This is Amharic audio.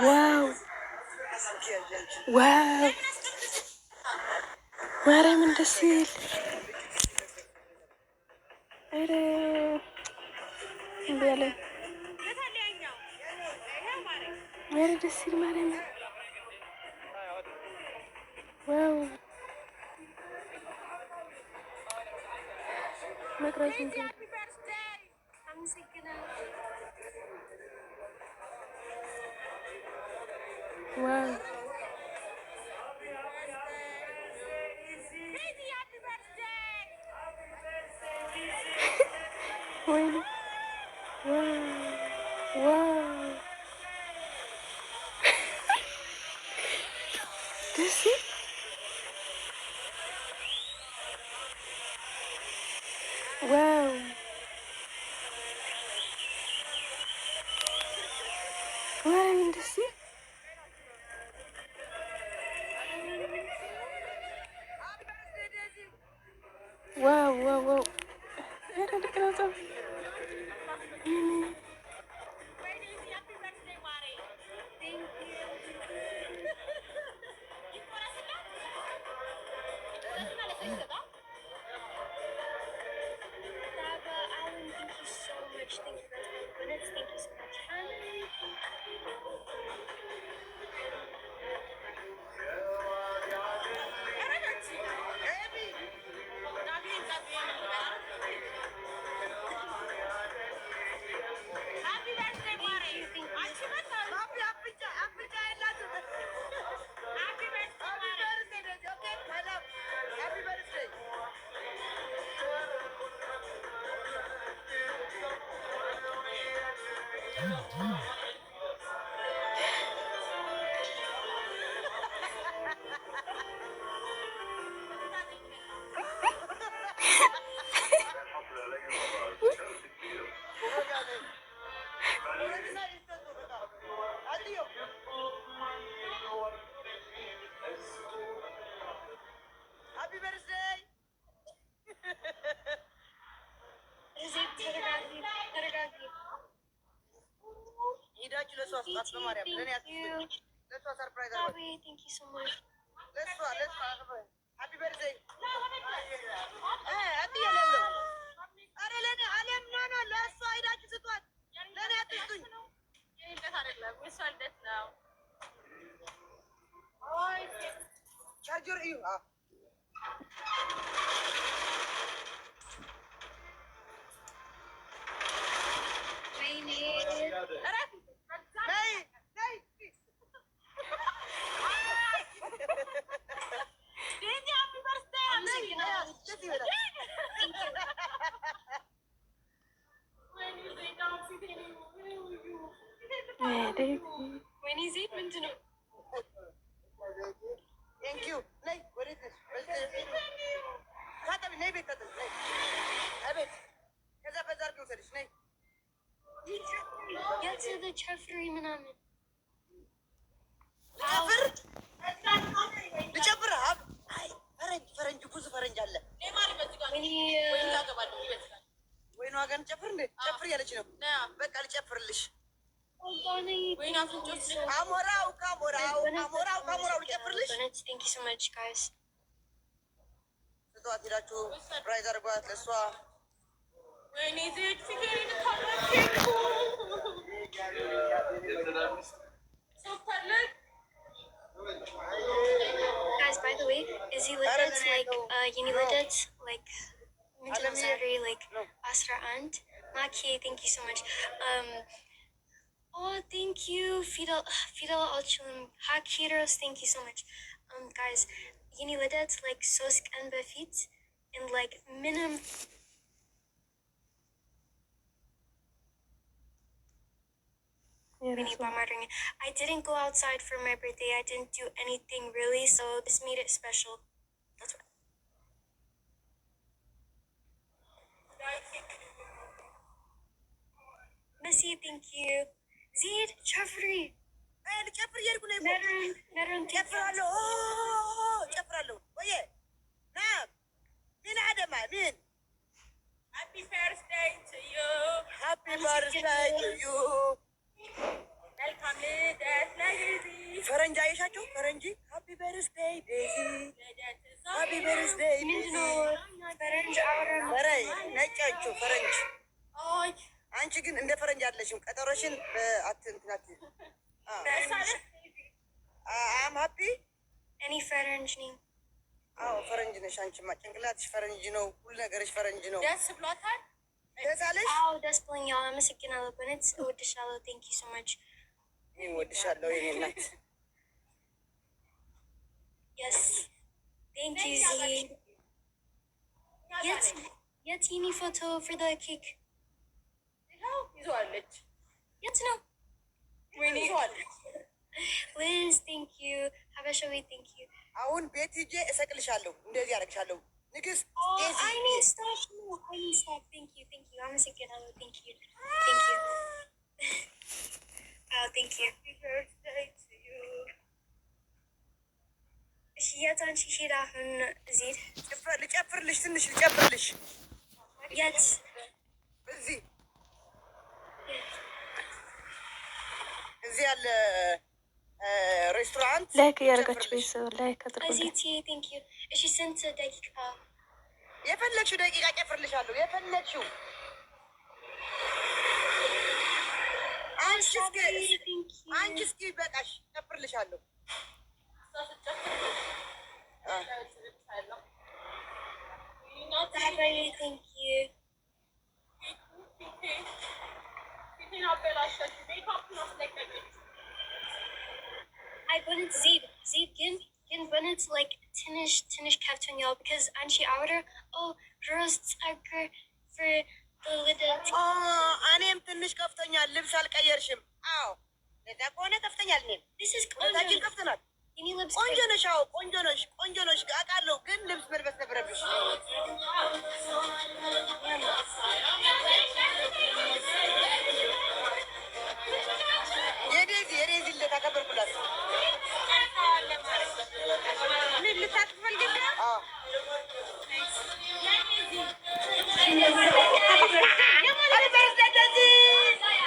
ዋው ዋው ማርያምን ደስ ይል። ኧረ እምቢ አለኝ። ኧረ ደስ ይል ማርያምን ዋው መቅረጽ ዋው ወይኔ ዋው ደስ ይል ዋው ማርያምን ደስ ይል ዋው ዋው ዋው ኧረ ልቅረጸው ቻርጀር እዩ ጨፍሪ ምናምን ልጨፍር ፈረንጅ ብዙ ፈረንጅ አለ። ወይኗ ጋር ጨፍር እንደ ጨፍር ያለች ነው። በቃ ልጨፍርልሽ። አሞራው ካሞራው ልጨፍርልሽ። ስጧት ሄዳችሁ ፕራይዝ አድርጓት ለእሷ Guys, by the way, Izzy Liddit's like Uni Liddit's like very like Asra Ant. Maki, thank you so much. Oh, thank you, Fidel Alchum. Hakiros, thank you so much. Guys, Uni Liddit's like Sosk and Befit and like minimum. I didn't go outside for my birthday. I didn't do anything really, so this made it special. That's what. Azizati, thank you. Zid, Chafri. ልጨፍር እየሄድኩ ነው። Meron, ጨፍራለሁ ጨፍራለሁ። ወየ ና ምን አደማ ምን Happy birthday to you. ሃፒ በርዝዴይ ቱ ዩ። Welcome ልደት ለይዚ። ፈረንጅ አየሻቸው? ፈረንጅ ሃፒ በርዝዴይ ዴዚ፣ ሃፒ በርዝዴይ ዴዚ። ፈረንጅ አውራ ነጫቹ ፈረንጅ። አይ አንቺ ግን እንደ ፈረንጅ አለሽም። ቀጠሮሽን በአትንትናት አም ሃፒ እኔ ፈረንጅ ነኝ። አዎ ፈረንጅ ነሽ አንቺማ። ጭንቅላትሽ ፈረንጅ ነው፣ ሁሉ ነገርሽ ፈረንጅ ነው። ደስ ብሏታል። ደስ አለሽ? አዎ ደስ ብሎኛል። አመሰግናለሁ። በእውነት እወድሻለሁ። ቴንክ ዩ ሶ ማች። እኔም እወድሻለሁ የኔ እናት። የስ ቴንክ ዩ ዚ። የት የኔ ፎቶ ፎር ዘ ኬክ ይዟለች። የት ነው? ወይኔ ይዟለች። ሊዝ ቴንክ ዩ። ሀበሻዊ ቴንክ ዩ። አሁን ቤት ሂጄ እሰቅልሻለሁ። እንደዚህ አደርግሻለሁ። ንግስት I need stuff. No, I need stuff. Thank you. አመሰግናለሁ። Thank you. Oh, thank you. Happy birthday to you. እሺ የት አንቺ ሄዳ አሁን ዚድ ልጨፍርልሽ፣ ትንሽ ልጨፍርልሽ። የት? እዚህ ያለ ሬስቶራንት ላይክ እያደረጋችሁ ቤተሰብ ላይክ አድርጉ። እዚህ ቴንክ ዩ። እሺ ስንት ደቂቃ? የፈለግሽው ደቂቃ ጨፍርልሻለሁ። የፈለግሽው አንቺ እስኪ በቃሽ፣ ጨፍርልሻለሁ። ቴንክ ዩ። አይ በእውነት ዚድ ግን በእውነት ላይክ ትንሽ ከፍቶኛል። ቢካዝ አንቺ አውደር ሮዝ ጸጉር ፍር ልደት እኔም ትንሽ ከፍቶኛል። ልብስ አልቀየርሽም? አዎ ለዛ ከሆነ ከፍተኛል። እኔም ቆንጆ ሁለታችን ከፍተናል። ቆንጆ ነሽ። አዎ ቆንጆ ነሽ። አውቃለሁ፣ ግን ልብስ መልበስ